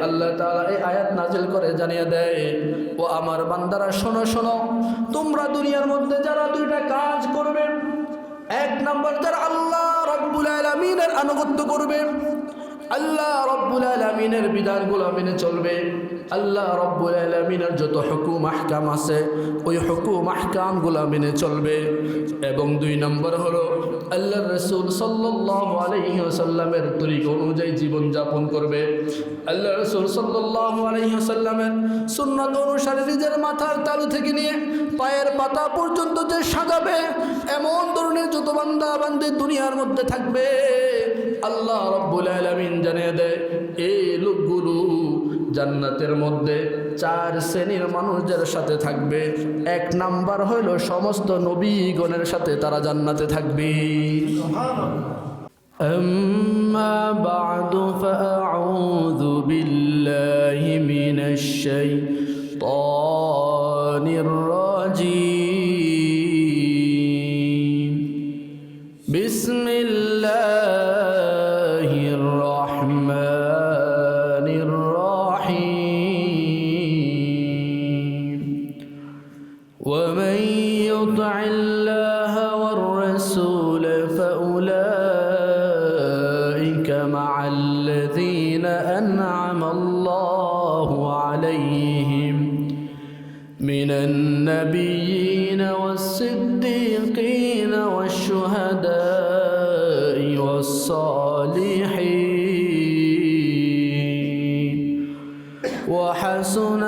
আল্লাহ তাআলা এই আয়াত নাজিল করে জানিয়ে দেয়, ও আমার বান্দারা শোনো শোনো, তোমরা দুনিয়ার মধ্যে যারা দুইটা কাজ করবে, এক নম্বর যারা আল্লাহ রাব্বুল আলামিনের আনুগত্য করবে, আল্লাহ রাব্বুল আলামিনের বিধানগুলো মেনে চলবে, আল্লাহ রাব্বুল আলামিনের যত হুকুম আহকাম আছে ওই হুকুম আহকামগুলো মেনে চলবে। এবং দুই নম্বর হলো আল্লাহর রাসূল সাল্লাল্লাহু আলাইহি ওয়াসাল্লামের তরিকা অনুযায়ী জীবন যাপন করবে। আল্লাহর রাসূল সাল্লাল্লাহু আলাইহি ওয়াসাল্লামের সুন্নাত অনুসারে নিজের মাথার তালু থেকে নিয়ে পায়ের পাতা পর্যন্ত যে সাজাবে, এমন ধরনের যত বান্দা বান্দি দুনিয়ার মধ্যে থাকবে, আল্লাহ রাব্বুল আলামিন জানিয়ে দেয় এই লোকগুলো জান্নাতের মধ্যে 4 শ্রেণীর মানুষদের সাথে থাকবে। এক নাম্বার হইল সমস্ত নবীগণের সাথে তারা জান্নাতে থাকবে। أما بعد فأعوذ بالله من الشيطان الرجيم بسم الله الرحمن الرحيم ومن يطع الله والرسول فأولئك مع الذين أنعم الله عليهم من النبيين والصديقين والشهداء والصالحين وحسن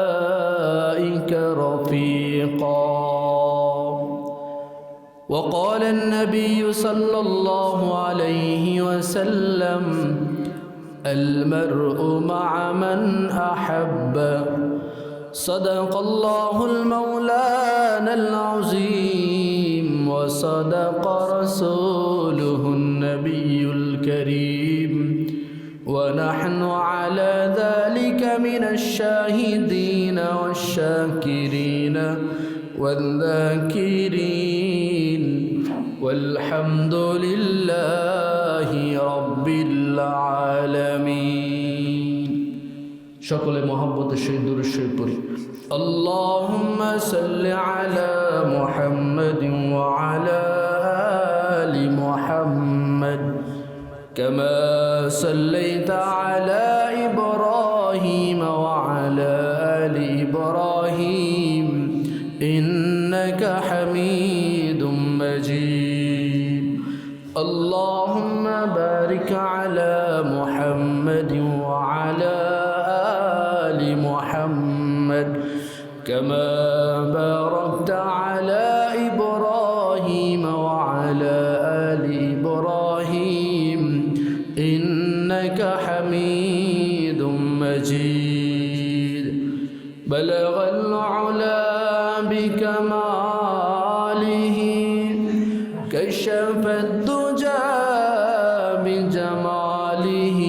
أولئك رفيقا. وقال النبي صلى الله عليه وسلم المرء مع من أحب. صدق الله المولانا العظيم وصدق رسوله النبي الكريم ونحن على ذلك من الشاهدين والشاكرين والذاكرين والحمد لله رب العالمين. সকলে মহব্বতের সহিত দুরূদ শরীফ পড়ি। আল্লাহুম্মা সাল্লি আলা মুহাম্মাদিন ওয়া আলা আলি মুহাম্মাদ কামা সাল্লাইতা আলা ইব্রাহিম ওয়া আলা আলি ইব্রাহিম ইন্নাকা হামিদুম মাজিদ. আল্লাহুম্মা বারিক আলা মুহাম্মাদিন ওয়া আলা محمد كما باركت على إبراهيم وعلى آل إبراهيم إنك حميد مجيد. بلغ العلا بكماله كشف الدجى بجماله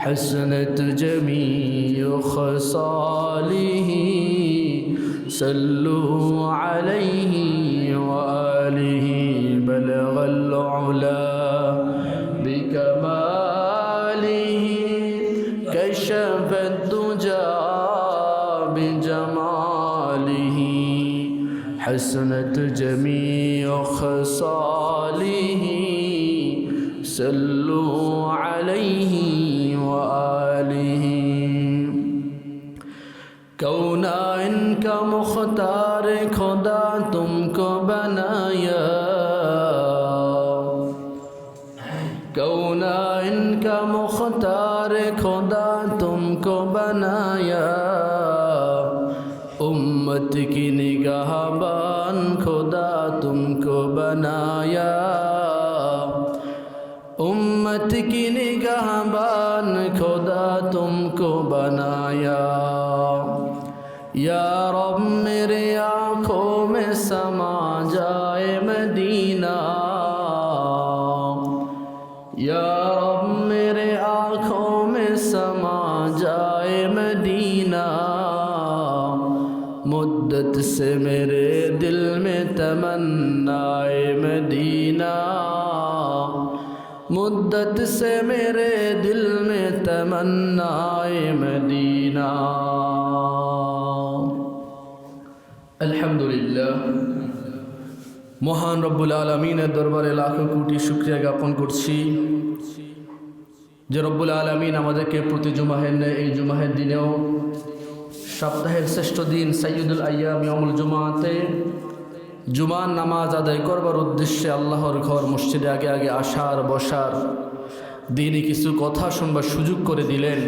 حسنت جميع خصاله صلوا عليه وآله. بلغ العلا بكماله كشف الدجى بجماله حسنت جميع خصاله صلوا عليه وآله. कौनाइन का मुख्तार खुदा तुमको बनाया, कौनाइन का मुख्तार खुदा तुमको बनाया, उम्मत की निगाहबान खुदा तुमको बनाया, उम्मत की निगाहबान खुदा तुमको बनाया. या रब मेरे आँखों में समा जाए मदीना, या रब मेरे आँखों में समा जाए मदीना. मुद्दत से मेरे दिल में तमन्नाए मदीना, मुद्दत से मेरे दिल में तमन्नाए मदीना। अल्हम्दुलिल्लाह, মহান রব্বুল আলামিনের দরবারে লাখো কোটি শুকরিয়া জ্ঞাপন করছি যে রব্বুল আলামিন আমাদেরকে প্রতি জুমাহের ন্যায় এই জুমাহের দিনেও সপ্তাহের শ্রেষ্ঠ দিন সাইয়্যিদুল আইয়াম ইয়াউমুল জুমাতে জুমার নামাজ আদায় করবার উদ্দেশ্যে আল্লাহর ঘর মসজিদে আগে আগে আসার বসার দিনই কিছু কথা শুনবার সুযোগ করে দিলেন।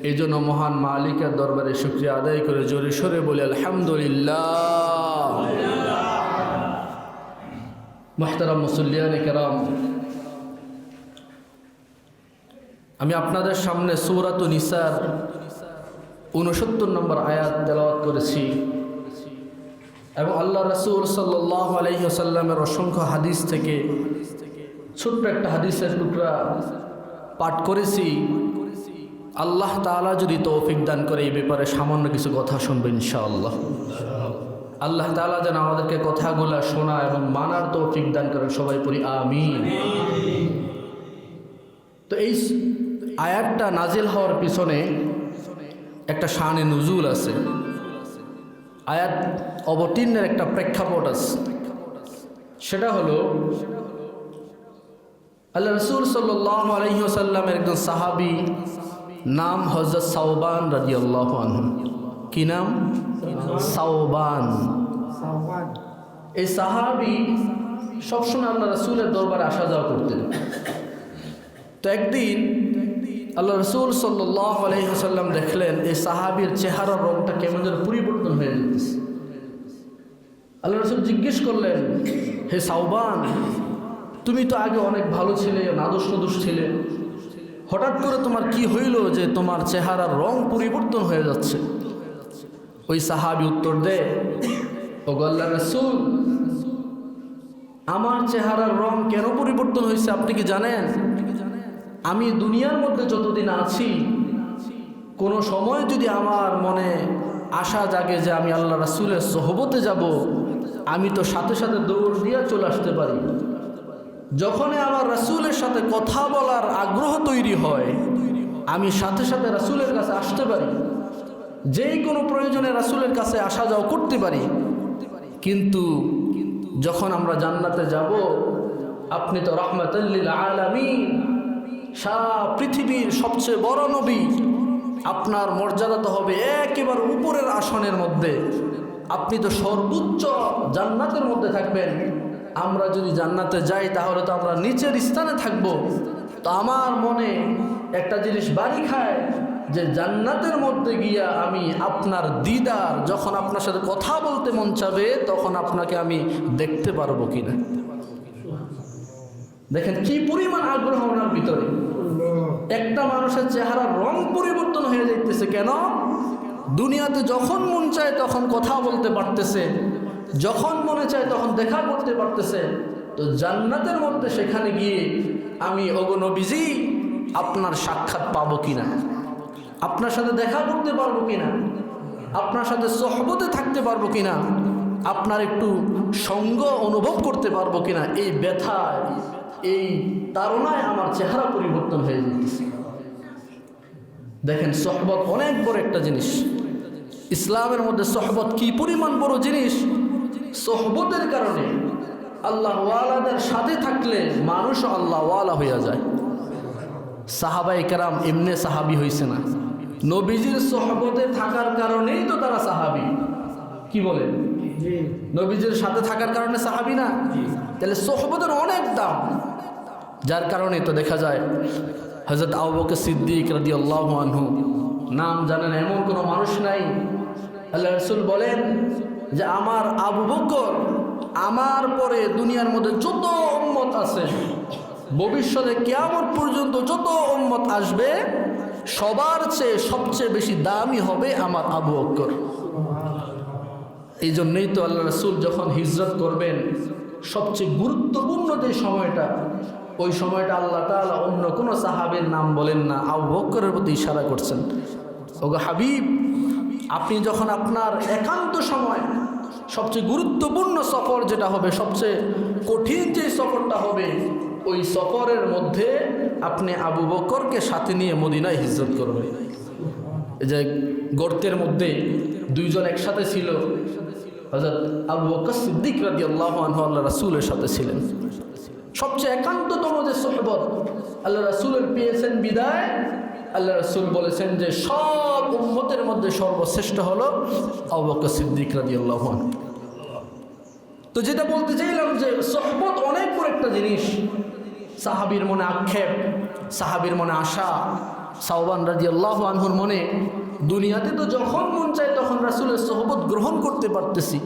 এই জন্য মহান মালিকের দরবারে শুকরিয়া আদায় করে জোরে সোরে বলি আলহামদুলিল্লাহ। মুহতারাম মুসল্লিয়ানে কেরাম, আমি আপনাদের সামনে সূরাতুন নিসার 69 নম্বর আয়াত তেলাওয়াত করেছি এবং আল্লাহ রাসূল সাল্লাল্লাহু আলাইহি ওয়াসাল্লামের অসংখ্য হাদিস থেকে ছোট্ট একটা হাদিসের টুকরা পাঠ করেছি। আল্লাহ তাআলা যদি তৌফিক দান করে এই ব্যাপারে সামান্য কিছু কথা শুনবেন ইনশাআল্লাহ। আল্লাহ তাআলা যেন আমাদেরকে কথাগুলো শোনা এবং মানার তৌফিক দান করেন, সবাই পড়ি আমিন। তো এই আয়াতটা নাজিল হওয়ার পিছনে একটা শানে নুজুল আছে, আয়াত অবতীর্ণের একটা প্রেক্ষাপট আছে। সেটা হলো আল্লাহ রাসূল সাল্লাল্লাহু আলাইহি ওয়াসাল্লামের একজন সাহাবী, নাম হযরত সাওবান রাদিয়াল্লাহু আনহু। কি নাম? সাওবান। এই সাহাবী সবসময় আল্লাহ রাসূলের দরবারে আসা যাওয়া করতেন। তো একদিন আল্লাহ রাসূল সাল্লাল্লাহু আলাইহি ওয়াসাল্লাম দেখলেন এই সাহাবীর চেহারার রংটা কেমন যেন পরিবর্তন হয়ে যেতেছে। আল্লাহ রাসূল জিজ্ঞেস করলেন, হে সাওবান, তুমি তো আগে অনেক ভালো ছিলে, নাদোষ নদোষ ছিলে, হঠাৎ করে তোমার কি হইল যে তোমার চেহারার রং পরিবর্তন হয়ে যাচ্ছে? ওই সাহাবী উত্তর দেয়, ও আল্লাহর রাসূল, আমার চেহারার রং কেন পরিবর্তন হয়েছে আপনি কি জানেন? আমি দুনিয়ার মধ্যে যতদিন আছি, কোনো সময় যদি আমার মনে আশা জাগে যে আমি আল্লাহ রাসূলের সোহবতে যাব, আমি তো সাথে সাথে দৌড় দিয়ে চলে আসতে পারি। যখনই আমার রাসূলের সাথে কথা বলার আগ্রহ তৈরি হয়, আমি সাথে সাথে রাসূলের কাছে আসতে পারি, যেই কোনো প্রয়োজনে রাসূলের কাছে আসা যাওয়া করতে পারি। কিন্তু যখন আমরা জান্নাতে যাব, আপনি তো রাহমাতাল লিল আলামিন, সারা পৃথিবীর সবচেয়ে বড় নবী, আপনার মর্যাদা তো হবে একেবারে উপরের আসনের মধ্যে, আপনি তো সর্বোচ্চ জান্নাতের মধ্যে থাকবেন। আমরা যদি জান্নাতে যাই তাহলে তো আমরা নিচের স্থানে থাকব। তো আমার মনে একটা জিনিস বাড়ি খায় যে জান্নাতের মধ্যে গিয়া আমি আপনার দিদার, যখন আপনার সাথে কথা বলতে মন চাবে তখন আপনাকে আমি দেখতে পারবো কিনা। দেখেন কি পরিমাণ আগ্রহ ওনার ভিতরে। একটা মানুষের চেহারার রং পরিবর্তন হয়ে যাইতেছে কেন? দুনিয়াতে যখন মন চায় তখন কথা বলতে পারতেছে, যখন মনে চায় তখন দেখা করতে পারতেছে। তো জান্নাতের মধ্যে সেখানে গিয়ে আমি ওগো নবীজি আপনার সাক্ষাৎ পাবো কিনা, আপনার সাথে দেখা করতে পারবো কিনা, আপনার সাথে সোহবতে থাকতে পারবো কিনা, আপনার একটু সঙ্গ অনুভব করতে পারবো কিনা, এই ব্যথায় এই তাড়নায় আমার চেহারা পরিবর্তন হয়ে যেতেছে। দেখেন সোহবত অনেক বড় একটা জিনিস। ইসলামের মধ্যে সোহবত কি পরিমাণ বড় জিনিস। সোহবতের কারণে আল্লাহ ওয়ালাদের সাথে থাকলে মানুষ আল্লাহ ওয়ালা হইয়া যায়। সাহাবায়ে কেরাম এমনি সাহাবি হইছে না, নবীজির সোহবতে থাকার কারণেই তো তারা সাহাবি। কি বলেন? নবীজির সাথে থাকার কারণে সাহাবি না? তাহলে সোহবতের অনেক দাম। যার কারণে তো দেখা যায় হযরত আবু বকর সিদ্দিক রাদিয়াল্লাহু আনহু, নাম জানেন এমন কোনো মানুষ নাই। আল্লাহ রাসূল বলেন যে আমার আবু বকর আমার পরে দুনিয়ার মধ্যে যত উম্মত আছে, ভবিষ্যতে কিয়ামত পর্যন্ত যত উম্মত আসবে, সবার চেয়ে সবচেয়ে বেশি দামি হবে আমার আবু বকর। এই জন্যই তো আল্লাহ রাসূল যখন হিজরত করবেন, সবচেয়ে গুরুত্বপূর্ণ যে সময়টা, ওই সময়টা আল্লাহ তাআলা অন্য কোনো সাহাবীর নাম বলেন না, আবু বকরের প্রতি ইশারা করছেন। ওগো হাবিব, আপনি যখন আপনার একান্ত সময়, সবচেয়ে গুরুত্বপূর্ণ সফর যেটা হবে, সবচেয়ে কঠিন যে সফরটা হবে, ওই সফরের মধ্যে আপনি আবু বকরকে সাথে নিয়ে মদিনায় হিজরত করবেন। এই যে গর্তের মধ্যে দুইজন একসাথে ছিল, হযরত আবু বকর সিদ্দিক রাদিয়াল্লাহু আনহু আল্লাহ রাসূলের সাথে ছিলেন। সবচেয়ে একান্ততম যে সোহবত আল্লাহ রাসূলের পেয়েছেন বিদায়, আল্লাহ রাসূল বলেছেন যে সব উম্মতের মধ্যে সর্বশ্রেষ্ঠ হলো আবু বকর সিদ্দিক রাদিয়াল্লাহু আনহু। তো যেটা বলতে চাইলাম যে সোহবত অনেক বড় একটা জিনিস। সাহাবীর মনে আক্ষেপ, সাহাবীর মনে আশা, সাওবান রাদিয়াল্লাহু আনহুর মনে দুনিয়াতে তো যখন মন চায় তখন রাসূলের সোহবত গ্রহণ করতে পারতেছি,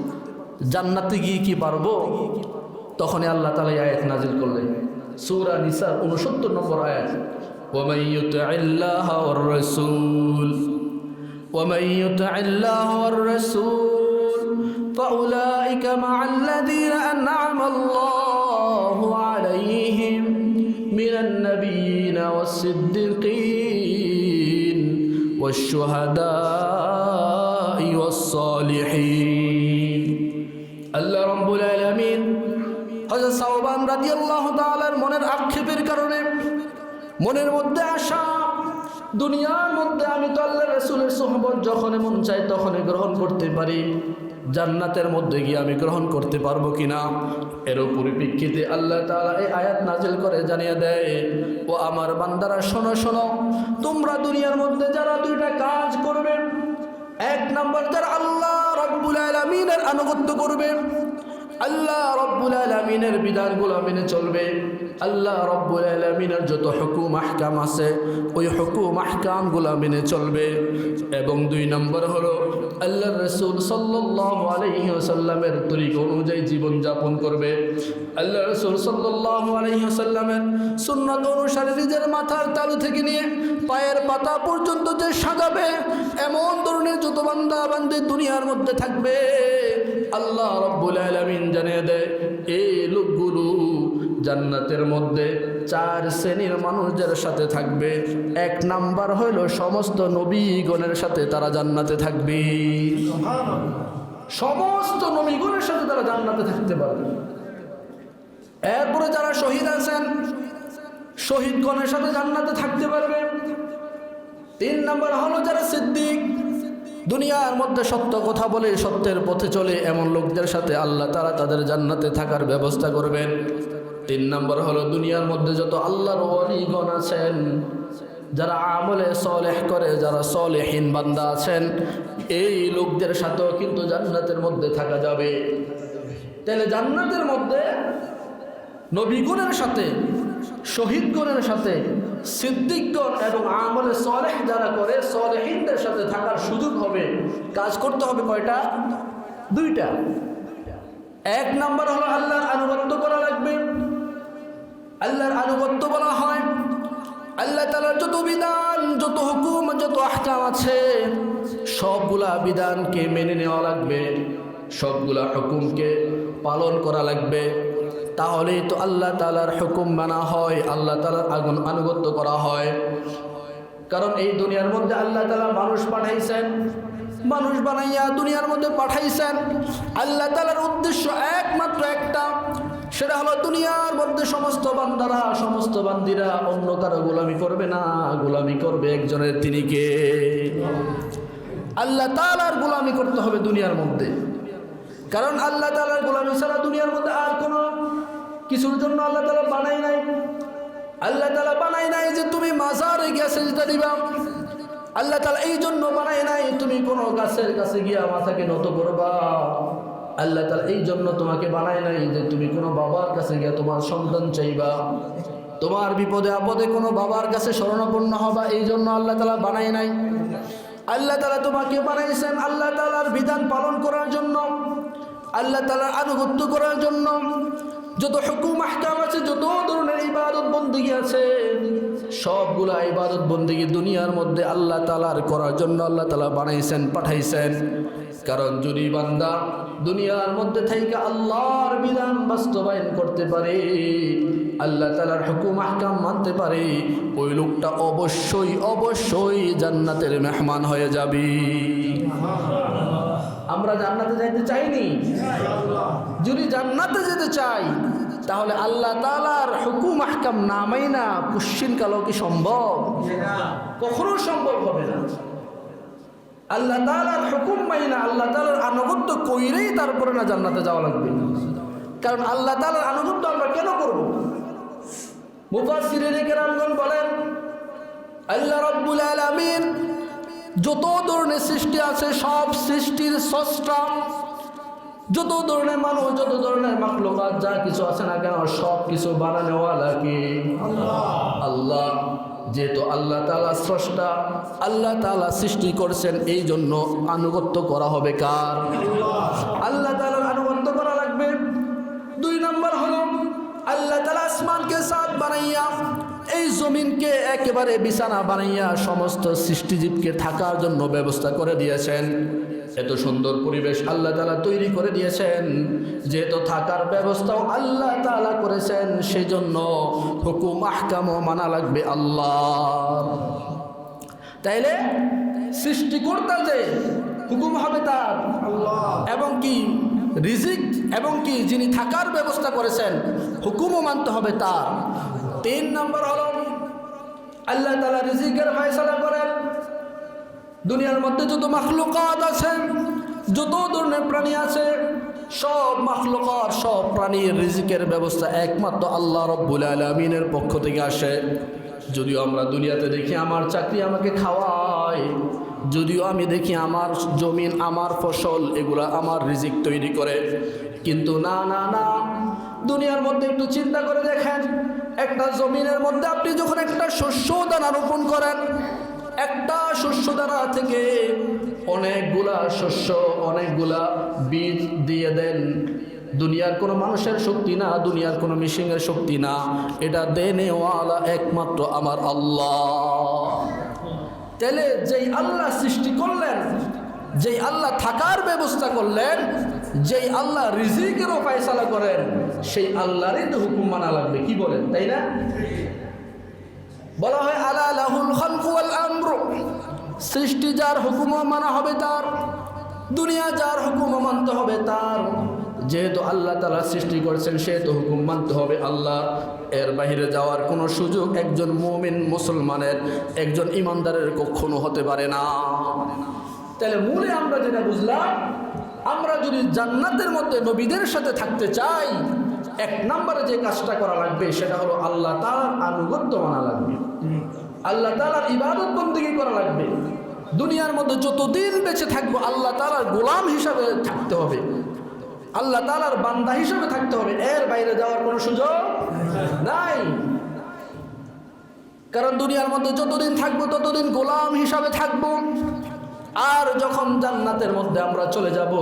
জান্নাতে গিয়ে কি পারবো? তখনই আল্লাহ তাআলা এই আয়াত নাজিল করলেন, সূরা নিসার 69 নম্বর আয়াত, ওয়ামান ইউতি'ইল্লাহা ওয়ার রাসূল ওয়ামান ইউতি'ইল্লাহা ওয়ার রাসূল ফাউলাইকা মা'আল্লাযীনা আন'আমা আল্লাহু আলাইহিম মিনান নাবিয়্যিনা ওয়াস-সিদ্দীকিন ওয়াশ-শুহাদা'i ওয়াস-সালিহিন। আল্লাহ রাব্বুল আলামিন হযরত সাওবান রাদিয়াল্লাহু তাআলার মনের আক্ষেপের কারণে, মনের মধ্যে আশা, দুনিয়ার মধ্যে আমি তো আল্লাহর রাসূলের সুহবত যখন মন চাই তখনই গ্রহণ করতে পারি, জান্নাতের মধ্যে গিয়ে আমি গ্রহণ করতে পারবো কিনা। এর পরিপ্রেক্ষিতে আল্লাহ তাআলা এই আয়াত নাজিল করে জানিয়ে দেয়, ও আমার বান্দারা শোনো শোনো, তোমরা দুনিয়ার মধ্যে যারা দুইটা কাজ করবে, এক নম্বর যারা আল্লাহ রাব্বুল আলামিনের আনুগত্য করবে, আল্লাহ রাব্বুল আলামিনের বিধানগুলো মেনে চলবে, আল্লাহ রাব্বুল আলামিনের যত হুকুম আহকাম আছে ওই হুকুম আহকামগুলো মেনে চলবে। এবং দুই নম্বর হলো আল্লাহর রাসূল সাল্লাল্লাহু আলাইহি ওয়াসাল্লামের তরিকা অনুযায়ী জীবন যাপন করবে। আল্লাহর রাসূল সাল্লাল্লাহু আলাইহি ওয়াসাল্লামের সুন্নাত অনুসারে নিজের মাথার তালু থেকে নিয়ে পায়ের পাতা পর্যন্ত যে সাজাবে, এমন ধরনের যত বান্দা বান্দী দুনিয়ার মধ্যে থাকবে, আল্লাহ রাব্বুল আলামিন জানিয়ে দেয় এই লোকগুলো জান্নাতের মধ্যে 4 শ্রেণীর মানুষদের সাথে থাকবে। এক নাম্বার হইল সমস্ত নবীগণের সাথে তারা জান্নাতে থাকবে। সমস্ত নবীগণের সাথে তারা জান্নাতে থাকতে পারবে। এরপরে যারা শহীদ আছেন, শহীদগণের সাথে জান্নাতে থাকতে পারবে। 3 নাম্বার হলো যারা সিদ্দিক, দুনিয়ার মধ্যে সত্য কথা বলে সত্যের পথে চলে, এমন লোকদের সাথে আল্লাহ তাআলা তাদের জান্নাতে থাকার ব্যবস্থা করবেন। 3 নম্বর হলো দুনিয়ার মধ্যে যত আল্লাহর ওয়ালিগণ আছেন, যারা আমলে সলেহ করে, যারা সলেহীন বান্দা আছেন, এই লোকদের সাথেও কিন্তু জান্নাতের মধ্যে থাকা যাবে। তাহলে জান্নাতের মধ্যে নবীগণের সাথে, শহীদগণের সাথে, সিদ্দিকগণ এবং আমলে সলেহ যারা করে সলেহীনদের সাথে থাকার সুযোগ হবে। কাজ করতে হবে কয়টা? 2টা। 1 নম্বর হলো আল্লাহর আনুগত্য করা লাগবে। আল্লাহর আনুগত্য বলা হয় আল্লাহ তাআলার যত বিধান, যত হুকুম, যত আহকাম আছে সবগুলা বিধানকে মেনে নেওয়া লাগবে, সবগুলা হুকুমকে পালন করা লাগবে। তাহলেই তো আল্লাহ তাআলার হুকুম মানা হয়, আল্লাহ তাআলার আনুগত্য করা হয়। কারণ এই দুনিয়ার মধ্যে আল্লাহ তাআলা মানুষ পাঠাইছেন, মানুষ বানাইয়া দুনিয়ার মধ্যে পাঠাইছেন। আল্লাহ তাআলার উদ্দেশ্য একমাত্র একটা, সেটা হলো দুনিয়ার মধ্যে সমস্ত বান্দারা, সমস্ত বান্দিরা অন্য কারো গোলামি করবে না, গোলামি করবে একজনের, তিনি কে? আল্লাহ তাআলার গোলামি করতে হবে দুনিয়ার মধ্যে। কারণ আল্লাহ তাআলার গোলামি ছাড়া দুনিয়ার মধ্যে আর কোনো কিছুর জন্য আল্লাহ তাআলা বানাই নাই। আল্লাহ তাআলা বানাই নাই যে তুমি মাজারে গিয়ে সিজদা দিবা, আল্লাহ তাআলা এই জন্য বানাই নাই তুমি কোনো গাছের কাছে গিয়া মাথাকে নত করবা, আল্লাহ তাআলা এই জন্য তোমাকে বানায় নাই যে তুমি কোনো বাবার কাছে গিয়ে তোমার সন্তান চাইবা, তোমার বিপদে আপদে কোনো বাবার কাছে শরণাপন্ন হবা, এই জন্য আল্লাহ তাআলা বানায় নাই। আল্লাহ তাআলা তোমাকে বানাইছেন আল্লাহ তাআলার বিধান পালন করার জন্য, আল্লাহ তাআলার আনুগত্য করার জন্য। যত হুকুম আহকাম আছে, যত ধরনের ইবাদত বন্দেগী আছে, সবগুলা ইবাদত বন্দেগী দুনিয়ার মধ্যে আল্লাহ তাআলার করার জন্য আল্লাহ তাআলা বানাইছেন, পাঠাইছেন। কারণ যদি বান্দা দুনিয়ার মধ্যে থেকে আল্লাহর বিধান বাস্তবায়ন করতে পারে, আল্লাহ তাআলার হুকুম আহকাম মানতে পারে, ওই লোকটা অবশ্যই অবশ্যই জান্নাতের মেহমান হয়ে যাবে। আমরা জান্নাতে যাইতে চাইনি? যদি জান্নাতে যেতে চাই তাহলে আল্লাহ তাআলার হুকুম আহকাম না মাইনা কুশ্চিন কালো কি সম্ভব? কখনো সম্ভব হবে না। আল্লাহ তাআলার হুকুম মাইনা আল্লাহ তাআলার আনুগত্য কইরেই তারপরে না জান্নাতে যাওয়া লাগবে। কারণ আল্লাহ তাআলার আনুগত্য আমরা কেন করব? মুফাসসিরিনে কেরামগণ বলেন আল্লাহ রাব্বুল আলামিন যত ধরনের সৃষ্টি আছে সব সৃষ্টির স্রষ্টা, যত ধরনের মানুষ, যত ধরনের মাখলুকাত যা কিছু আছে না কেন সব কিছু বানানোওয়ালা কি? আল্লাহ। যেহেতু আল্লাহ তাআলা স্রষ্টা, আল্লাহ তাআলা সৃষ্টি করছেন, এই জন্য আনুগত্য করা হবে কার? আল্লাহ তাআলার আনুগত্য করা লাগবে। 2 নম্বর হলো আল্লাহ তাআলা আসমানকে ছাদ বানাইয়া এই জমিনকে একেবারে বিছানা বানাইয়া সমস্ত সৃষ্টিজীবকে থাকার জন্য ব্যবস্থা করে দিয়েছেন। এত সুন্দর পরিবেশ আল্লাহ তাআলা তৈরি করে দিয়েছেন, যেহেতু থাকার ব্যবস্থাও আল্লাহ তাআলা করেছেন, সেই জন্য হুকুম আহকামও মানা লাগবে আল্লাহ। তাইলে সৃষ্টিকর্তা যে হুকুম হবে তার, এবং কি রিজিক এবং কি যিনি থাকার ব্যবস্থা করেছেন হুকুমও মানতে হবে তার। 3 নম্বর হলো আল্লাহ তাআলা রিজিকের ফয়সালা করেন। দুনিয়ার মধ্যে যত মাখলুকাত আছে, যত ধরনের প্রাণী আছে, সব মাখলুকাত সব প্রাণীর রিজিকের ব্যবস্থা একমাত্র আল্লাহ রাব্বুল আলামিনের পক্ষ থেকে আসে। যদিও আমরা দুনিয়াতে দেখি আমার চাকরি আমাকে খাওয়ায়, যদিও আমি দেখি আমার জমিন আমার ফসল এগুলা আমার রিজিক তৈরি করে, কিন্তু না না না, দুনিয়ার মধ্যে একটু চিন্তা করে দেখেন, একটা জমিনের মধ্যে আপনি যখন একটা শস্য দানা রোপণ করেন, একটা শস্য দানা থেকে অনেকগুলা শস্য অনেকগুলা বীজ দিয়ে দেন। দুনিয়ার কোনো মানুষের শক্তি না, দুনিয়ার কোনো মেশিনের শক্তি না, এটা দেনেওয়ালা একমাত্র আমার আল্লাহ। তাহলে যেই আল্লাহ সৃষ্টি করলেন, যেই আল্লাহ থাকার ব্যবস্থা করলেন, যেই আল্লাহ রিজিকেরও ফয়সালা করেন, সেই আল্লাহরই তো হুকুম মানা লাগবে। কি বলেন, তাই না? বলা হয় আলা লাহুল খালকু ওয়াল আমরু, সৃষ্টি যার হুকুমও মানা হবে তার, দুনিয়া যার হুকুমও মানতে হবে তার। যেহেতু আল্লাহ তাআলা সৃষ্টি করছেন সেহেতু হুকুম মানতে হবে আল্লাহ। এর বাহিরে যাওয়ার কোনো সুযোগ একজন মুমিন মুসলমানের, একজন ইমানদারের কখনো হতে পারে না। তাহলে মূলে আমরা যেটা বুঝলাম, আমরা যদি জান্নাতের মধ্যে নবীদের সাথে থাকতে চাই, 1 নম্বরে যে কাজটা করা লাগবে সেটা হলো আল্লাহ তাআলার আনুগত্য মানা লাগবে, আল্লাহ তাআলার ইবাদত বন্দেগী করা লাগবে। দুনিয়ার মধ্যে যতদিন বেঁচে থাকবো আল্লাহ তাআলার গোলাম হিসাবে থাকতে হবে, আল্লাহ তাআলার বান্দা হিসাবে থাকতে হবে, এর বাইরে যাওয়ার কোনো সুযোগ নাই। কারণ দুনিয়ার মধ্যে যতদিন থাকবো ততদিন গোলাম হিসাবে থাকবো, আর যখন জান্নাতের মধ্যে আমরা চলে যাব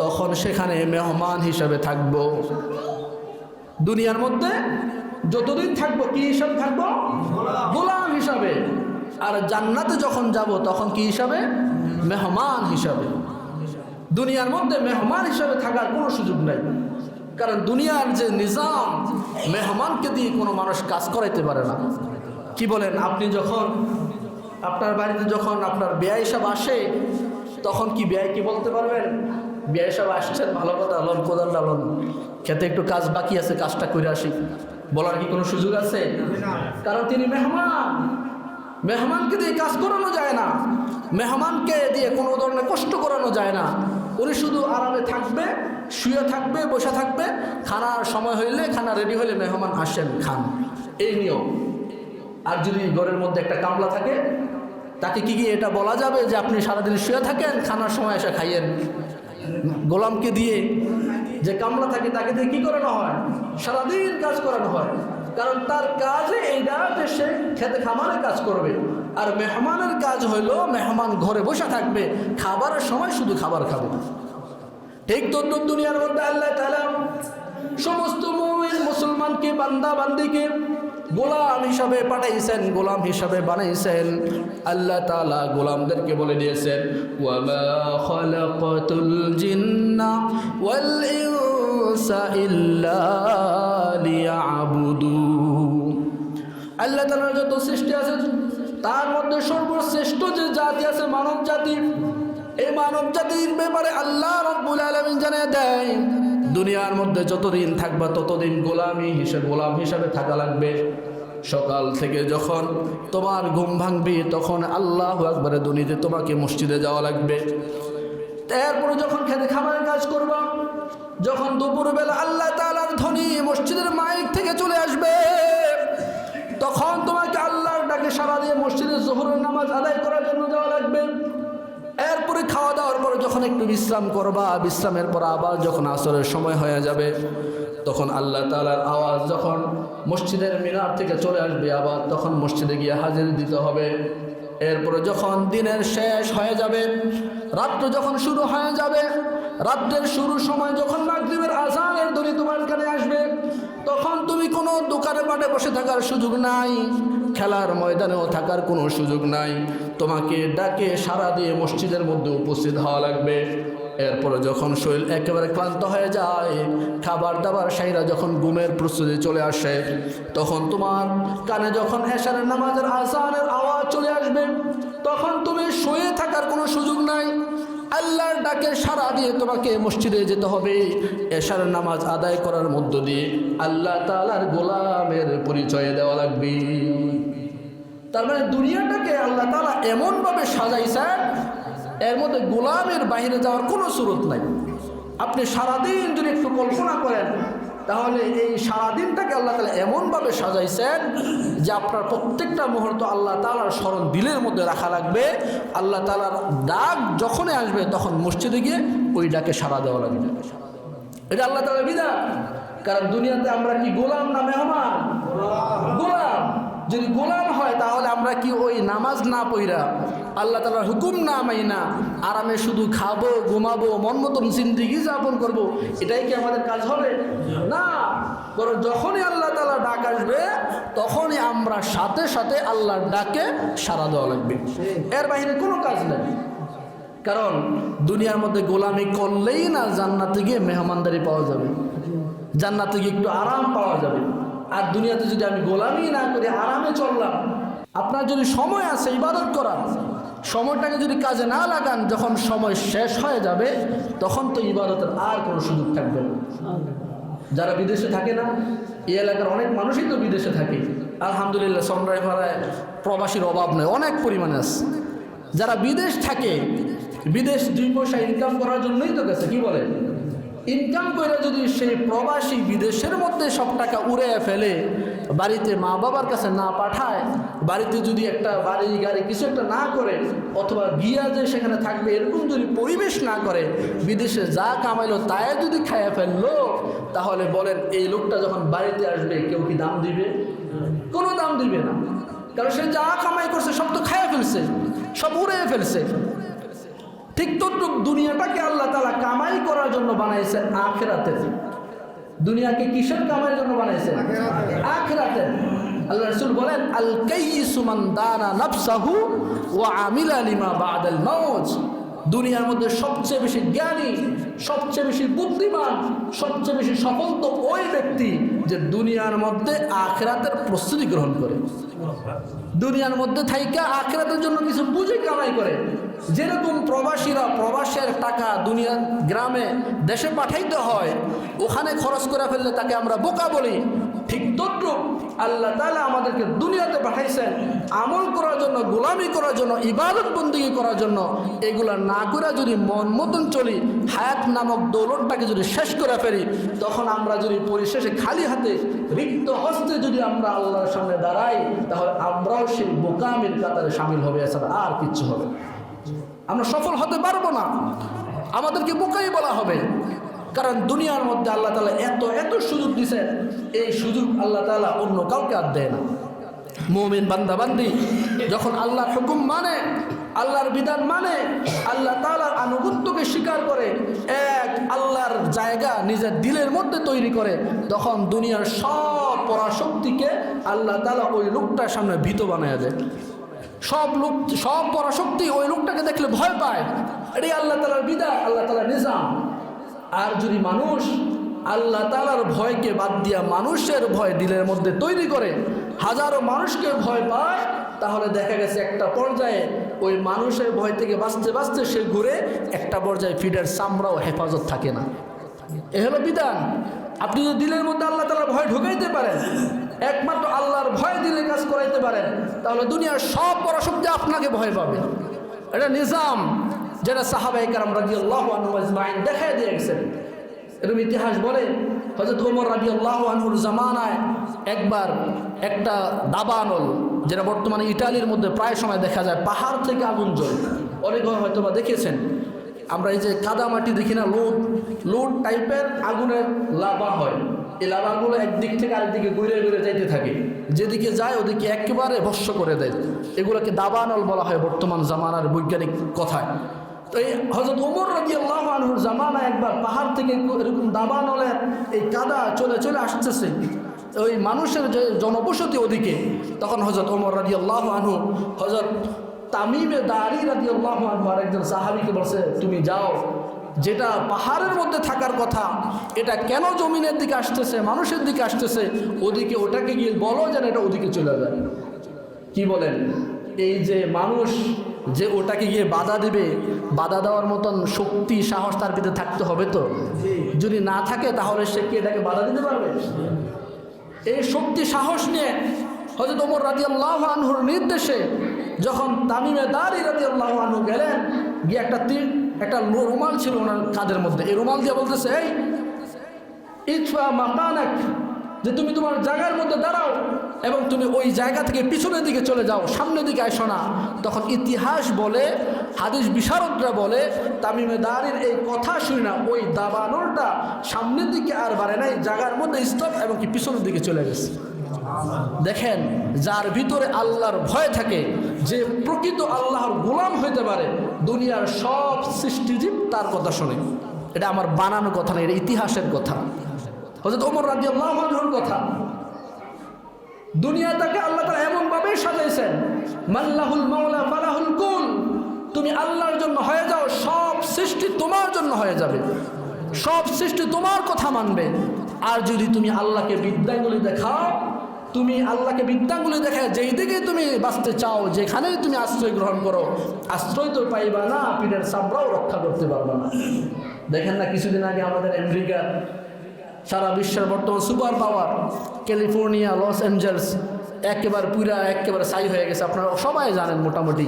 তখন সেখানে মেহমান হিসাবে থাকব। দুনিয়ার মধ্যে যতদিন থাকবো কি হিসাবে থাকবো? গোলাম হিসাবে। আর জান্নাতে যখন যাব তখন কি হিসাবে? মেহমান হিসাবে। দুনিয়ার মধ্যে মেহমান হিসাবে থাকার কোনো সুযোগ নাই, কারণ দুনিয়ার যে নিজাম, মেহমানকে দিয়ে কোনো মানুষ কাজ করাইতে পারে না। কি বলেন? আপনি যখন আপনার বাড়িতে যখন আপনার বেয়াই সাহেব আসে, তখন কি বেয়াই কি বলতে পারবেন? বেয়াই সাহেব আসছেন, ভালো কথা, লন কোদাল ডালন, খেতে একটু কাজ বাকি আছে, কাজটা করে আসি, বলার কি কোনো সুযোগ আছে? কারণ তিনি মেহমান, মেহমানকে দিয়ে কাজ করানো যায় না, মেহমানকে দিয়ে কোনো ধরনের কষ্ট করানো যায় না। উনি শুধু আরামে থাকবে, শুয়ে থাকবে, বসে থাকবে, খানার সময় হইলে, খানা রেডি হলে মেহমান আসেন, খান, এই নিয়ম। আর যদি ঘরের মধ্যে একটা কামলা থাকে, তাকে কি এটা বলা যাবে যে আপনি সারাদিন শুয়ে থাকেন, খানার সময় এসে খাইয়েন? গোলামকে দিয়ে, যে কামলা থাকে তাকে দিয়ে কি করানো হয়? সারাদিন কাজ করানো হয়, কারণ তার কাজে এইটা যে সে খেতে খামারে কাজ করবে। আর মেহমানের কাজ হইল মেহমান ঘরে বসে থাকবে, খাবারের সময় শুধু খাবার খাবে। ঠিক তো দুনিয়ার মধ্যে আল্লাহ তাআলা সমস্ত মুমিন মুসলমানকে, বান্দা বান্দিকে গোলাম হিসাবে পাঠাইছেন, গোলাম হিসাবে বানাইছেন। আল্লাহ তাআলা গোলামদেরকে বলে দিয়েছেন, ওয়ামা খালাকাতুল জিন্না ওয়াল ইনসা ইল্লা লিয়াবুদুন। আল্লাহ তাআলার যত সৃষ্টি আছে তার মধ্যে সর্বশ্রেষ্ঠ যে জাতি আছে মানব জাতি। এই মানব জাতির ব্যাপারে আল্লাহ রাব্বুল আলামিন জানিয়ে দেয়, দুনিয়ার মধ্যে যতদিন থাকবা ততদিন গোলাম হিসেবে থাকা লাগবে। সকাল থেকে যখন তোমার ঘুম ভাঙবি তখন আল্লাহু আকবার দুনিয়াতে তোমাকে মসজিদে যাওয়া লাগবে। তারপরে যখন খেতে খাবারের কাজ করবা, যখন দুপুরবেলা আল্লাহ তাআলার ধ্বনি মসজিদের মাইক থেকে চলে আসবে, তখন তোমাকে আল্লাহর ডাকে সাড়া দিয়ে মসজিদে যোহরের নামাজ আদায় করার জন্য যাওয়া লাগবে। এরপরে খাওয়া দাওয়ার পরে যখন একটু বিশ্রাম করবা, বিশ্রামের পর আবার যখন আসরের সময় হয়ে যাবে, তখন আল্লাহ তাআলার আওয়াজ যখন মসজিদের মিনার থেকে চলে আসবে, আবার তখন মসজিদে গিয়ে হাজির দিতে হবে। এরপরে যখন দিনের শেষ হয়ে যাবে, রাত্র যখন শুরু হয়ে যাবে, রাত্রের শুরুর সময় যখন মাগরিবের আযানের ধ্বনি তোমার কানে আসবে, তখন তুমি কোনো দোকানে পাটে বসে থাকার সুযোগ নাই, খেলার ময়দানেও থাকার কোনো সুযোগ নাই। তোমাকে ডাকে সাড়া দিয়ে মসজিদের মধ্যে উপস্থিত হওয়া লাগবে। এরপরে যখন শরীর একেবারে ক্লান্ত হয়ে যায়, খাবার দাবার সাইরা যখন ঘুমের প্রস্তুতি চলে আসে, তখন তোমার কানে যখন এশারের নামাজের আযানের আওয়াজ চলে আসবে, তখন তুমি শুয়ে থাকার কোনো সুযোগ নাই। আল্লাহর ডাকে সাড়া দিয়ে তোমাকে মসজিদে যেতে হবে। এশারের নামাজ আদায় করার মধ্য দিয়ে আল্লাহ তাআলার গোলামের পরিচয় দেওয়া লাগবে। তার মানে দুনিয়াটাকে আল্লাহ তাআলা এমনভাবে সাজাইছেন, এর মধ্যে গোলামের বাইরে যাওয়ার কোনো সুরত নাই। আপনি সারাদিন যদি একটু কল্পনা করেন, তাহলে এই সারাদিনটাকে আল্লাহ তাআলা এমনভাবে সাজাইছেন যে আপনার প্রত্যেকটা মুহূর্ত আল্লাহ তাআলার স্মরণ দিলের মধ্যে রাখা লাগবে। আল্লাহ তাআলার ডাক যখনই আসবে তখন মসজিদে গিয়ে ওই ডাকে সাড়া দেওয়া লাগবে। এটা আল্লাহ তাআলার বিধান। কারণ দুনিয়াতে আমরা কি গোলাম না মেহমান? গোলাম। যদি গোলাম হয় তাহলে আমরা কি ওই নামাজ না পড়া, আল্লাহ তাআলার হুকুম না মাইনা আরামে শুধু খাবো, ঘুমাবো, মন মতন জিন্দেগি যাপন করবো, এটাই কি আমাদের কাজ হবে? না। বরং যখনই আল্লাহ তাআলা ডাক আসবে তখনই আমরা সাথে সাথে আল্লাহর ডাকে সাড়া দেওয়া লাগবে। এর বাইরে কোনো কাজ নেই। কারণ দুনিয়ার মধ্যে গোলামি করলেই না জান্নাতে গিয়ে মেহমানদারি পাওয়া যাবে, জান্নাতে গিয়ে একটু আরাম পাওয়া যাবে। আর দুনিয়াতে যদি আমি গোলামি না করি, আরামে চললাম, আপনার যদি সময় আছে ইবাদত করার, সময়টাকে যদি কাজে না লাগান, যখন সময় শেষ হয়ে যাবে তখন তো ইবাদতের আর কোনো সুযোগ থাকবে না। যারা বিদেশে থাকে না, এই এলাকার অনেক মানুষই তো বিদেশে থাকে। আলহামদুলিল্লাহ, চন্দ্রাইপাড়ায় প্রবাসীর অভাব নেই, অনেক পরিমাণে আছে। যারা বিদেশ থাকে, বিদেশ 2 পয়সা ইনকাম করার জন্যই তো গেছে, কি বলে? ইনকাম করে যদি সেই প্রবাসী বিদেশের মধ্যে সব টাকা উড়ে ফেলে, বাড়িতে মা বাবার কাছে না পাঠায়, বাড়িতে যদি একটা বাড়ি গাড়ি কিছু একটা না করে, অথবা গিয়া যে সেখানে থাকবে এরকম যদি পরিবেশ না করে, বিদেশে যা কামাইলো তাই যদি খাইয়া ফেললো, তাহলে বলেন এই লোকটা যখন বাড়িতে আসবে কেউ কি দাম দিবে? কোনো দাম দিবে না। কারণ সে যা কামাই করছে সব তো খাইয়া ফেলছে, সব উড়ে ফেলছে। ঠিক তদ্রুপ দুনিয়াটাকে আল্লাহ তাআলা কামাই করার জন্য বানাইছে আখিরাতে। দুনিয়াকে কিসের কামাইয়ের জন্য বানাইছে? আখিরাতে। আল্লাহ রাসূল বলেন, আল কাইয়িসু মান দানা নাফসাহু ওয়া আমিলা লিমা বাদাল মাউত। দুনিয়ার মধ্যে সবচেয়ে বেশি জ্ঞানী, সবচেয়ে বেশি বুদ্ধিমান, সবচেয়ে বেশি সফল তো ওই ব্যক্তি যে দুনিয়ার মধ্যে আখিরাতের প্রস্তুতি গ্রহণ করে, দুনিয়ার মধ্যে থাইকা আখিরাতের জন্য কিছু পুঁজি কামাই করে। যেরকম প্রবাসীরা প্রবাসের টাকা দুনিয়ার গ্রামে দেশে পাঠাইতে হয়, ওখানে খরচ করে ফেললে তাকে আমরা বোকা বলি। ঠিক তদ্রুপ আল্লাহ তাআলা আমাদেরকে দুনিয়াতে পাঠাইছেন আমল করার জন্য, গোলামি করার জন্য, ইবাদত বন্দেগী করার জন্য। এগুলা না করে যদি মন মতন চলি, হায়াত নামক দৌলতটাকে যদি শেষ করে ফেলি, তখন আমরা যদি পরিশেষে খালি হাতে রিক্ত হস্তে যদি আমরা আল্লাহর সামনে দাঁড়াই, তাহলে আমরাও সেই বোকামির কাতারে শামিল হবে, এছাড়া আর কিচ্ছু হবে। আমরা সফল হতে পারবো না, আমাদেরকে বোকাই বলা হবে। কারণ দুনিয়ার মধ্যে আল্লাহ তাআলা এত এত সুযোগ দিয়েছেন, এই সুযোগ আল্লাহ তাআলা অন্য কাউকে আর দেয় না। মুমিন বান্দা বান্দি যখন আল্লাহর হুকুম মানে, আল্লাহর বিধান মানে, আল্লাহ তাআলার আনুগত্যকে স্বীকার করে, এক আল্লাহর জায়গা নিজের দিলের মধ্যে তৈরি করে, তখন দুনিয়ার সব পরাশক্তিকে আল্লাহ তাআলা ওই লোকটার সামনে ভীত বানায় দেয়। সব পরাশক্তি ওই লোকটাকে দেখলে ভয় পায়। এটাই আল্লাহ তাআলার বিধান, আল্লাহ তাআলার নিজাম। আর যদি মানুষ আল্লাহ তাআলার ভয়কে বাদ দিয়া মানুষের ভয় দিলের মধ্যে তৈরি করে, হাজারো মানুষকে ভয় পায়, তাহলে দেখা গেছে একটা পর্যায়ে ওই মানুষের ভয় থেকে বাঁচতে বাঁচতে সে ঘুরে একটা পর্যায়ে ফিডের চামড়াও হেফাজত থাকে না। এ হলো বিধান। আপনি যদি দিলের মধ্যে আল্লাহ তাআলার ভয় ঢুকাইতে পারেন, একমাত্র আল্লাহর ভয় দিলে কাজ করাইতে পারেন, তাহলে দুনিয়ার সব পরাশক্তি আপনাকে ভয় পাবে। এটা নিজাম যেটা সাহাবায়ে কেরাম রাদিয়াল্লাহু আনহুম আজমাইন দেখায় দিয়ে গেছেন। এরকম ইতিহাস বলে হযরত ওমর রাদিয়াল্লাহু আনহুর জামানায় একবার একটা দাবানল, যেটা বর্তমানে ইটালির মধ্যে প্রায় সময় দেখা যায়, পাহাড় থেকে আগুন জ্বলে। অনেক হয়তো বা দেখেছেন, আমরা এই যে কাদামাটি দেখি না, লোড টাইপের আগুনের লাভা হয়। এই লাভাগুলো একদিক থেকে আরেকদিকে ঘুরে ঘুরে যাইতে থাকে, যেদিকে যায় ওদিকে একেবারে ভস্ম করে দেয়। এগুলোকে দাবানল বলা হয় বর্তমান জামানার বৈজ্ঞানিক কথায়। তো এই হযরত ওমর রাদিয়াল্লাহু আনহুর জামানায় একবার পাহাড় থেকে এরকম দাবানলের এই কাদা চলে চলে আসতেছে ওই মানুষের যে জনবসতি ওদিকে। তখন হযরত ওমর রাদিয়াল্লাহু আনহু হযরত তামিমে দারি রাদিয়াল্লাহু আনহু আর একজন সাহাবীকে বলছে, তুমি যাও, যেটা পাহাড়ের মধ্যে থাকার কথা এটা কেন জমিনের দিকে আসতেছে, মানুষের দিকে আসতেছে, ওদিকে ওটাকে গিয়ে বলো যেন এটা ওদিকে চলে যায়। কি বলেন? এই যে মানুষ যে ওটাকে গিয়ে বাধা দেবে, বাধা দেওয়ার মতন শক্তি সাহস তার ভিতরে থাকতে হবে। তো যদি না থাকে তাহলে সে কি এটাকে বাধা দিতে পারবে? এই শক্তি সাহস নিয়ে হযরত ওমর রাদিয়াল্লাহু আনহুর নির্দেশে যখন তামিমে দারি রাদিয়াল্লাহু আনহু গেলেন, গিয়ে একটা রুমাল ছিল ওনার কাঁধের মধ্যে, এই রুমাল দিয়ে বলতেছে, এই ইতফা মাকানাক, যে তুমি তোমার জায়গার মধ্যে দাঁড়াও এবং তুমি ওই জায়গা থেকে পিছনের দিকে চলে যাও, সামনের দিকে আসো না। তখন ইতিহাস বলে, হাদিস বিশারদরা বলে, তামিমে দারির এই কথা শুনে না ওই দাবানলটা সামনের দিকে আর বাড়ে নাই, জায়গার মধ্যে স্টপ এবং কি পিছনের দিকে চলে গেছে। দেখেন, যার ভিতরে আল্লাহর ভয় থাকে, যে প্রকৃত আল্লাহর গোলাম হইতে পারে, দুনিয়ার সব সৃষ্টিজীব তার কথা শোনে। এটা আমার বানানো কথা না, এটা ইতিহাসের কথা, হযরত ওমর রাদিয়াল্লাহু আনহুর কথা। দুনিয়াটাকে আল্লাহ তাআলা এমন ভাবে সাজাইছেন, মাল্লাহুল মাওলা ফালাহুল কুল, তুমি আল্লাহর জন্য হয়ে যাও, সব সৃষ্টি তোমার জন্য হয়ে যাবে, সব সৃষ্টি তোমার কথা মানবে। আর যদি তুমি আল্লাহকে বিদ্যাঙ্গুলি দেখাও, তুমি আল্লাহকে বিদ্যাঙ্গুলি দেখায় যেই দিকে তুমি বাঁচতে চাও, যেখানেই তুমি আশ্রয় গ্রহণ করো, আশ্রয় তো পাইবা না, পীরের সাবরাও রক্ষা করতে পারবা না। দেখেন না, কিছুদিন আগে আমাদের আমেরিকার সারা বিশ্বের বর্তমান super power California, Los Angeles একেবারে ছাই হয়ে গেছে। আপনারা সবাই জানেন মোটামুটি।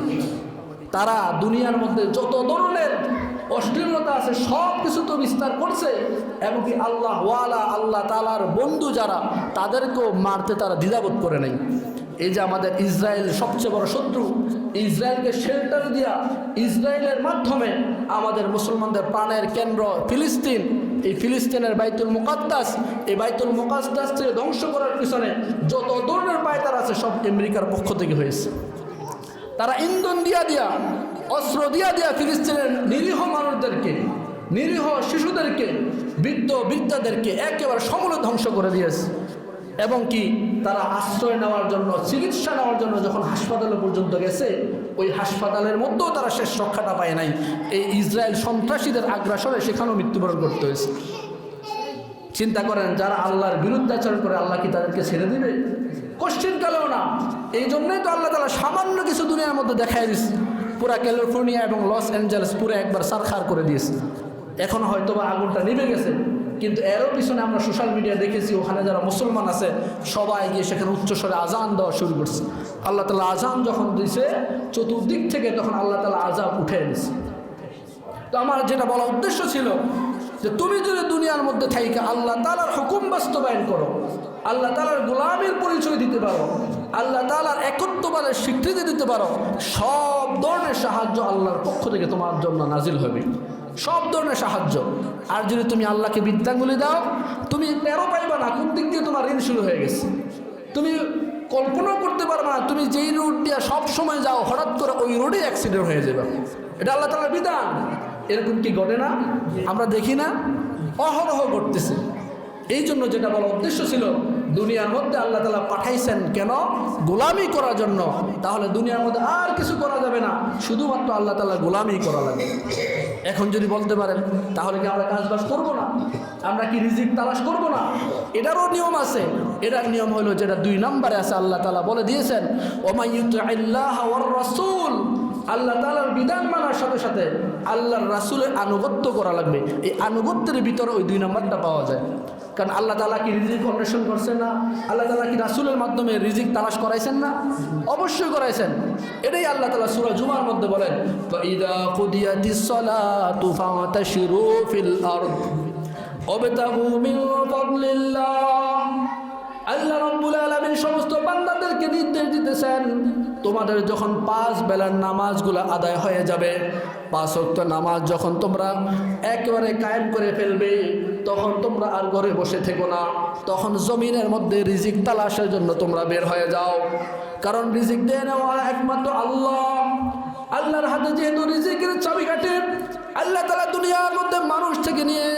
তারা দুনিয়ার মধ্যে যত ধরনের অশ্লীলতা আছে সব কিছু তো বিস্তার করছে, এমনকি আল্লাহ ওয়ালা, আল্লাহ তাআলার বন্ধু যারা, তাদেরকেও মারতে তারা দ্বিধাবোধ করে নাই। এই যে আমাদের ইসরায়েল সবচেয়ে বড় শত্রু, ইসরায়েলকে শেল্টার দিয়া, ইসরায়েলের মাধ্যমে আমাদের মুসলমানদের প্রাণের কেন্দ্র ফিলিস্তিন, এই ফিলিস্তিনের বাইতুল মুকাদ্দাস, এই বাইতুল মুকাদ্দাসকে ধ্বংস করার পিছনে যত ধরনের পায়তারা আছে সব আমেরিকার পক্ষ থেকে হয়েছে। তারা ইন্ধন দিয়া অস্ত্র দিয়া ফিলিস্তিনের নিরীহ মানুষদেরকে, নিরীহ শিশুদেরকে, বৃদ্ধাদেরকে একেবারে সমূলে ধ্বংস করে দিয়েছে। এবং কি তারা আশ্রয় নেওয়ার জন্য, চিকিৎসা নেওয়ার জন্য যখন হাসপাতালে পর্যন্ত গেছে, ওই হাসপাতালের মধ্যেও তারা শেষ রক্ষাটা পায় নাই। এই ইসরায়েল সন্ত্রাসীদের আগ্রাসনে সেখানেও মৃত্যুবরণ করতে হয়েছে। চিন্তা করেন, যারা আল্লাহর বিরুদ্ধাচরণ করে, আল্লাহ কি তাদেরকে ছেড়ে দিবে? কোশ্চিন কালেও না। এই জন্যই তো আল্লাহ তাআলা সামান্য কিছু দুনিয়ার মধ্যে দেখাই দিচ্ছে, পুরা ক্যালিফোর্নিয়া এবং লস অ্যাঞ্জেলস পুরো একবার সারখার করে দিয়েছে। এখন হয়তো বা আগুনটা নিভে গেছে, কিন্তু এরও পিছনে আমরা সোশ্যাল মিডিয়া দেখেছি, ওখানে যারা মুসলমান আছে সবাই গিয়ে সেখানে উচ্চস্বরে আজান দেওয়া শুরু করছে। আল্লাহ তাআলা আজান যখন দিয়েছে চতুর্দিক থেকে, তখন আল্লাহ তাআলা আযাব উঠে দিয়েছে। তো আমার যেটা বলা উদ্দেশ্য ছিল যে তুমি যদি দুনিয়ার মধ্যে থাইকা আল্লাহ তাআলার হুকুম বাস্তবায়ন করো, আল্লাহ তাআলার গোলামের পরিচয় দিতে পারো, আল্লাহ তাআলার একত্ববাদের স্বীকৃতি দিতে পারো, সব ধরনের সাহায্য আল্লাহর পক্ষ থেকে তোমার জন্য নাজিল হবে, সব ধরনের সাহায্য। আর যদি তুমি আল্লাহকে বিদ্যাঙ্গুলি দাও, তুমি টেরও পাইবা না কোন দিক দিয়ে তোমার ঋণ শুরু হয়ে গেছে। তুমি কল্পনাও করতে পারবে না, তুমি যেই রোড দিয়ে সব সময় যাও, হঠাৎ করে ওই রোডে অ্যাক্সিডেন্ট হয়ে যাবে। এটা আল্লাহ তাআলার বিধান। এরকম কি ঘটে না? আমরা দেখি না? অহরহ ঘটতেছে। এই জন্য যেটা বলা উদ্দেশ্য ছিল, দুনিয়ার মধ্যে আল্লাহ তাআলা পাঠাইছেন কেন? গোলামি করার জন্য। তাহলে দুনিয়ার মধ্যে আর কিছু করা যাবে না, শুধুমাত্র আল্লাহ তাআলা গোলামি করা লাগবে। এখন যদি বলতে পারেন, তাহলে কি আমরা কাজবাজ করবো না? আমরা কি রিজিক তালাশ করবো না? এটারও নিয়ম আছে। এটার নিয়ম হলো যেটা 2 নম্বরে আছে, আল্লাহ তাআলা বলে দিয়েছেন, ওয়া মান ইউতি'ইল্লাহা ওয়ার রাসূল আল্লাহ তাআলার বিধান মানার সাথে সাথে আল্লাহর রাসূলের আনুগত্য করা লাগবে। এই আনুগত্যের ভিতরে ওই 2 নম্বরটা পাওয়া যায়। কারণ আল্লাহ তাআলা কি রিজিক অন্বেষণ করছেন না? আল্লাহ তাআলা কি রাসূলের মাধ্যমে রিজিক তালাশ করাইছেন না? অবশ্যই করাইছেন। এটাই আল্লাহ তাআলা সূরা জুমার মধ্যে বলেন, ফাইদা কুদিয়াতিস সালাতু ফাতাশিরু ফিল আরদ ওয়াবতাগু মিন ফাদলিল্লাহ। আল্লাহ রাব্বুল আলামিন সমস্ত বান্দাদেরকে নির্দেশ দিতেছেন, তোমাদের যখন 5 বেলার নামাজগুলো আদায় হয়ে যাবে, 5 ওয়াক্ত নামাজ যখন তোমরা একেবারে কায়েম করে ফেলবে, তখন তোমরা আর ঘরে বসে থেকো না, তখন জমিনের মধ্যে রিজিক তালাশের জন্য তোমরা বের হয়ে যাও। কারণ রিজিক দেয় নেওয়া একমাত্র আল্লাহ। আল্লাহর হাতে যেহেতু রিজিকের চাবিকাঠি, আল্লাহ তাআলা দুনিয়ার মধ্যে মানুষ থেকে নিয়ে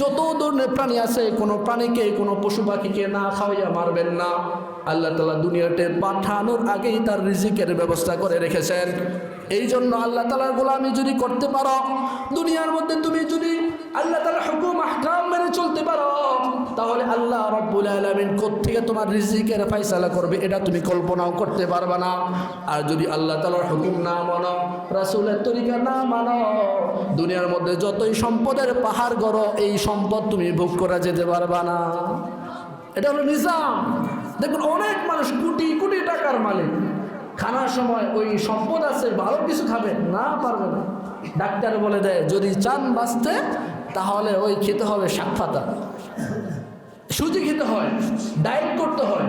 যত ধরনের প্রাণী আছে, কোনো প্রাণীকে কোনো পশু পাখিকে না খাওয়াইয়া মারবেন না। আল্লাহ তাআলা দুনিয়াতে পাঠানোর আগেই তার রিজিকের ব্যবস্থা করে রেখেছেন। এই জন্য আল্লাহ তাআলার গোলামি যদি করতে পারো, দুনিয়ার মধ্যে তুমি যদি আল্লাহ তাআলার হুকুম আহকাম মেনে চলতে পারো, তাহলে আল্লাহ রাব্বুল আলামিন কোত্থেকে তোমার রিজিকের ফয়সালা করবে এটা তুমি কল্পনাও করতে পারবে না। আর যদি আল্লাহ তাআলার হুকুম না মানো, রাসূলের তরিকা না মানো, দুনিয়ার মধ্যে যতই সম্পদের পাহাড় গড়ো, এই সম্পদ তুমি ভোগ করা যেতে পারবে না। এটা হলো নিজাম। দেখুন অনেক মানুষ কোটি কোটি টাকার মালিক, খানার সময় ওই সম্পদ আছে, ভালো কিছু খাবে না, পারবে না। ডাক্তার বলে দেয় যদি চান বাঁচতে তাহলে ওই খেতে হবে শাক পাতা, সুজি খেতে হয়, ডায়েট করতে হয়।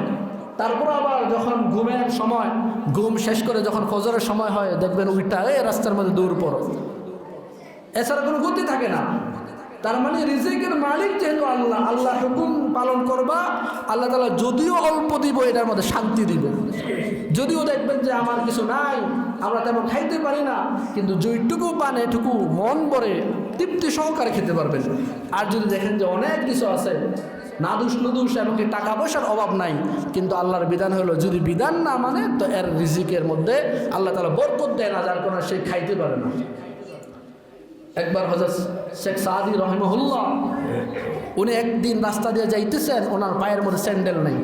তারপর আবার যখন ঘুমের সময়, ঘুম শেষ করে যখন ফজরের সময় হয়, দেখবেন ওইটা রাস্তার মধ্যে দৌড় পড়ো, এছাড়া কোনো গতি থাকে না। তার মানে রিজিকের মালিক যেহেতু আল্লাহ, আল্লাহ হুকুম পালন করবা, আল্লাহ তাআলা যদিও অল্প দিব এটার মধ্যে শান্তি দিব। যদিও দেখবেন যে আমার কিছু নাই, আমরা তেমন খাইতে পারি না, কিন্তু যেটুকু পান এটুকু মন ভরে তৃপ্তি সহকারে খেতে পারবেন। আর যদি দেখেন যে অনেক কিছু আছে, নাদুস নুদুস এমনকি টাকা পয়সার অভাব নাই, কিন্তু আল্লাহর বিধান হলো যদি বিধান না মানে তো এর রিজিকের মধ্যে আল্লাহ তাআলা বরকত দেয় না, যার কারণে সে খাইতে পারে না। একবার হযরত শেখ সাদি রহিমাহুল্লাহ, উনি একদিন রাস্তা দিয়ে যাইতেছেন, ওনার পায়ের মধ্যে স্যান্ডেল নাই।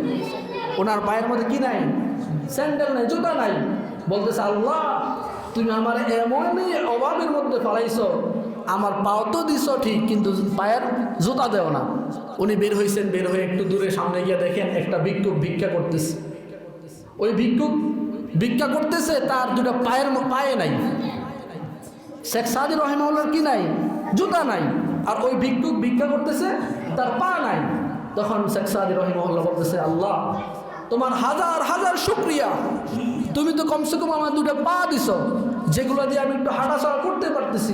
ওনার পায়ের মধ্যে কি নাই? স্যান্ডেল নাই, জুতা নাই। বলতেছে, আল্লাহ তুমি আমার এমনই অভাবের মধ্যে ফেলাইছো, আমার পাও তো দিছ ঠিক, কিন্তু পায়ের জুতা দেও না। উনি বের হয়েছেন, বের হয়ে একটু দূরে সামনে গিয়ে দেখেন একটা ভিক্ষুক ভিক্ষা করতেছে। ওই ভিক্ষুক ভিক্ষা করতেছে, তার দুটো পায়ে নাই। শেখ সাদি রহিমাহুল্লাহর কি নাই? জুতা নাই। আর ওই ভিক্ষুক ভিক্ষা করতেছে, তার পা নাই। তখন শেখ সাদি রহিমাহুল্লাহ বলতেছে, আল্লাহ তোমার হাজার হাজার শুকরিয়া, তুমি তো কমসে কম আমার দুটো পা দিছ, যেগুলো দিয়ে আমি একটু হাঁটাচলা করতে পারতেছি,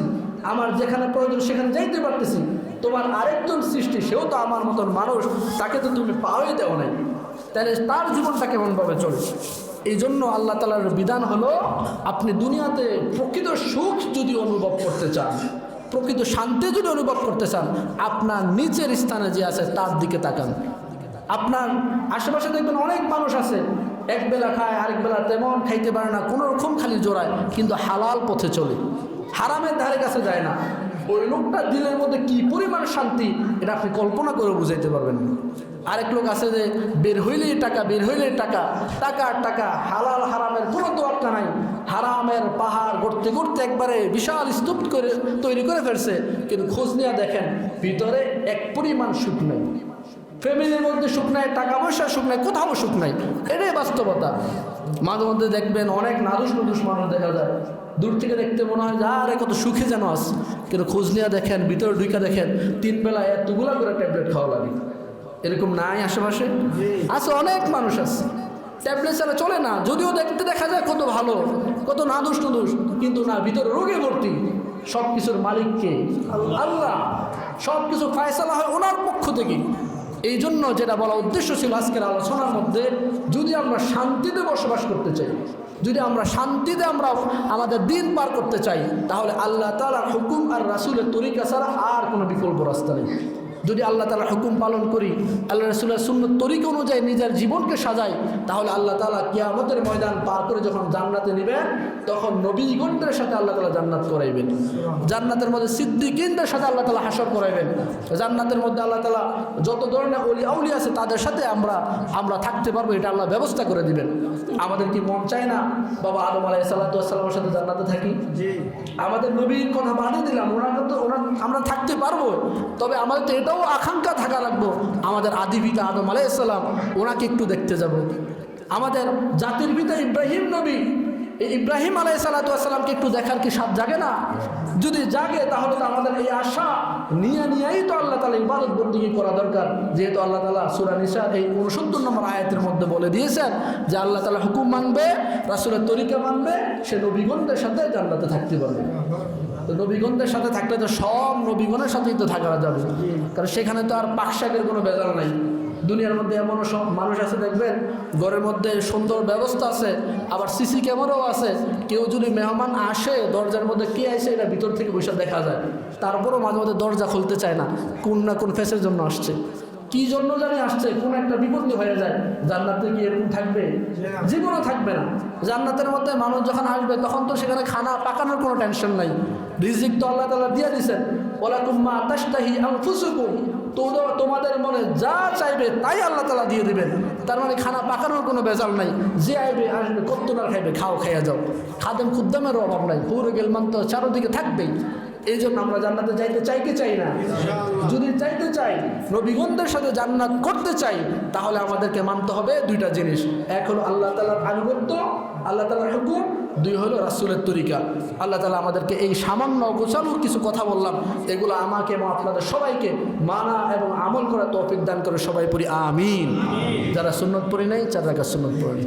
আমার যেখানে প্রয়োজন সেখানে যাইতে পারতেছি। তোমার আরেকজন সৃষ্টি, সেও তো আমার মতন মানুষ, তাকে তো তুমি পাওয়াই দেও নাই, তাহলে তার জীবনটা কেমনভাবে চলে? এই জন্য আল্লাহ তাআলার বিধান হলো, আপনি দুনিয়াতে প্রকৃত সুখ যদি অনুভব করতে চান, প্রকৃত শান্তি যদি অনুভব করতে চান, আপনার নিচের স্থানে যে আছে তার দিকে তাকান। আপনার আশেপাশে দেখবেন অনেক মানুষ আছে, এক বেলা খায়, আরেক বেলা তেমন খাইতে পারে না, কোনো রকম খালি জোড়ায়, কিন্তু হালাল পথে চলে, হারামের ধারে কাছে যায় না। ওই লোকটা দিলের মধ্যে কি পরিমাণ শান্তি, এটা আপনি কল্পনা করে বুঝাইতে পারবেন না। আরেক লোক আছে যে বের হইলেই টাকা, বের হইলেই টাকা, টাকা আর টাকা, হালাল হারামের কোনো তোয়াক্কা নাই। হারামের পাহাড় গড়তে গড়তে একবারে বিশাল স্তূপ করে তৈরি করে ফেলছে, কিন্তু খোঁজ নিয়ে দেখেন ভিতরে এক পরিমাণ সুখ নেই। ফ্যামিলির মধ্যে সুখ নাই, টাকা পয়সা সুখ নাই, কোথাও সুখ নাই। এটাই বাস্তবতা। মাঝে মধ্যে দেখবেন অনেক নাদুস নুদুস মানুষ দেখা যায়, দূর থেকে দেখতে মনে হয় যে আরে কত সুখে যেন আস, কিন্তু খোঁজ নিয়ে দেখেন, ভিতরে ঢুকে দেখেন 3 বেলা এতগুলা করে ট্যাবলেট খাওয়া লাগে। এরকম নাই আশেপাশে? আছে, অনেক মানুষ আছে, ট্যাবলেট ছাড়া চলে না। যদিও দেখতে দেখা যায় কত ভালো, কত নাদুস নুদুস, কিন্তু না, ভিতরে রোগে ভর্তি। সব কিছুর মালিককে আল্লাহ, সব কিছু ফয়সালা হয় ওনার পক্ষ থেকে। এই জন্য যেটা বলা উদ্দেশ্য ছিল আজকের আলোচনার মধ্যে, যদি আমরা শান্তিতে বসবাস করতে চাই, যদি আমরা শান্তিতে আমরা আমাদের দিন পার করতে চাই, তাহলে আল্লাহ তাআলার হুকুম আর রাসূলের তরিকা ছাড়া আর কোনো বিকল্প রাস্তা নেই। যদি আল্লাহ তাআলার হুকুম পালন করি, আল্লাহ রাসূলের সুন্নত তরিকা অনুযায়ী নিজের জীবনকে সাজাই, তাহলে আল্লাহ তাআলা কিয়ামতের ময়দান পার করে যখন জান্নাতে নেবেন, তখন নবীগণদের সাথে আল্লাহ তাআলা জান্নাত করাইবেন। জান্নাতের মধ্যে সিদ্দিকীনদের সাথে আল্লাহ তাআলা হাসর করাইবেন। জান্নাতের মধ্যে আল্লাহ তাআলা যত ধরনের ওলি আউলিয়া আছে তাদের সাথে আমরা থাকতে পারবো, এটা আল্লাহ ব্যবস্থা করে দিবেন। আমাদের কি মন চায় না বাবা আদম আলাইহিস সালামের সাথে জান্নাতে থাকি? আমাদের নবীর কথা বাদে দিলাম, আমরা থাকতে পারবো, তবে আমাদের তো এটাও আকাঙ্ক্ষা থাকা রাখবো আমাদের আদি পিতা আদম আলাইহিস সালাম, ওনাকে একটু দেখতে যাব। আমাদের জাতির পিতা ইব্রাহিম নবী, এই ইব্রাহিম আলাইহিস সালামকে একটু দেখার কি স্বাদ জাগে না? যদি জাগে তাহলে তো আমাদের এই আশা নিয়েই তো আল্লাহ তাআলা ইবাদত বন্দেগী করা দরকার। যেহেতু আল্লাহ তাআলা সূরা নিসার এই 69 নম্বর আয়াতের মধ্যে বলে দিয়েছেন যে আল্লাহ তাআলা হুকুম মানবে, রাসূলের তরিকা মানবে, সে নবীগণদের সাথে জান্নাতে থাকতে পারবে। তো নবীগণদের সাথে থাকলে তো সব নবীগণের সাথেই তো থাকা যাবে, কারণ সেখানে তো আর পাকশাকের কোনো ভেজাল নাই। দুনিয়ার মধ্যে এমনও সব মানুষ আছে দেখবেন, ঘরের মধ্যে সুন্দর ব্যবস্থা আছে, আবার সিসি ক্যামেরাও আছে। কেউ যদি মেহমান আসে, দরজার মধ্যে কে আসে এটা ভিতর থেকে বসে দেখা যায়, তারপরও মাঝে মাঝে দরজা খুলতে চায় না, কোন না কোন ফেসের জন্য আসছে, কি জন্য জানি আসছে, কোন একটা বিপত্তি হয়ে যায়। জান্নাতে কি এরকম থাকবে? জীবনও থাকবে না। জান্নাতের মধ্যে মানুষ যখন আসবে তখন তো সেখানে খানা পাকানোর কোনো টেনশন নাই, রিজিক তো আল্লাহ তাআলা দিয়ে দিয়েছেন। ওয়ালাকুম মা তাশতাহি আনফুসুকুম, তোমাদের মনে যা চাইবে তাই আল্লাহ তাআলা দিয়ে দিবেন। তার মানে খানা পাকানোর কোনো বেজাল নাই, যে আইবে আসবে, কত না খাইবে, খাইয়া যাও। খাদেম খুদ্দামেরও অভাব নাই, হুর গেলমান তো চারোদিকে থাকবেই। এই জন্য আমরা জান্নাতে যাইতে চাই কি চাই না? যদি চাইতে চাই, নবীগণদের সাথে জান্নাত করতে চাই, তাহলে আমাদেরকে মানতে হবে দুইটা জিনিস। এক হলো আল্লাহ তাআলার আনুগত্য, আল্লাহ তাআলার হুকুম, দুই হলো রাসূলের তরিকা। আল্লাহ তাআলা আমাদেরকে এই সামান্য গোছালো কিছু কথা বললাম, এগুলো আমাকে এবং আপনাদের সবাইকে মানা এবং আমল করার তৌফিক দান করে। সবাই পড়ি আমিন। যারা সুন্নত পড়ি নাই, 4 রাকাত সুন্নত পড়ি।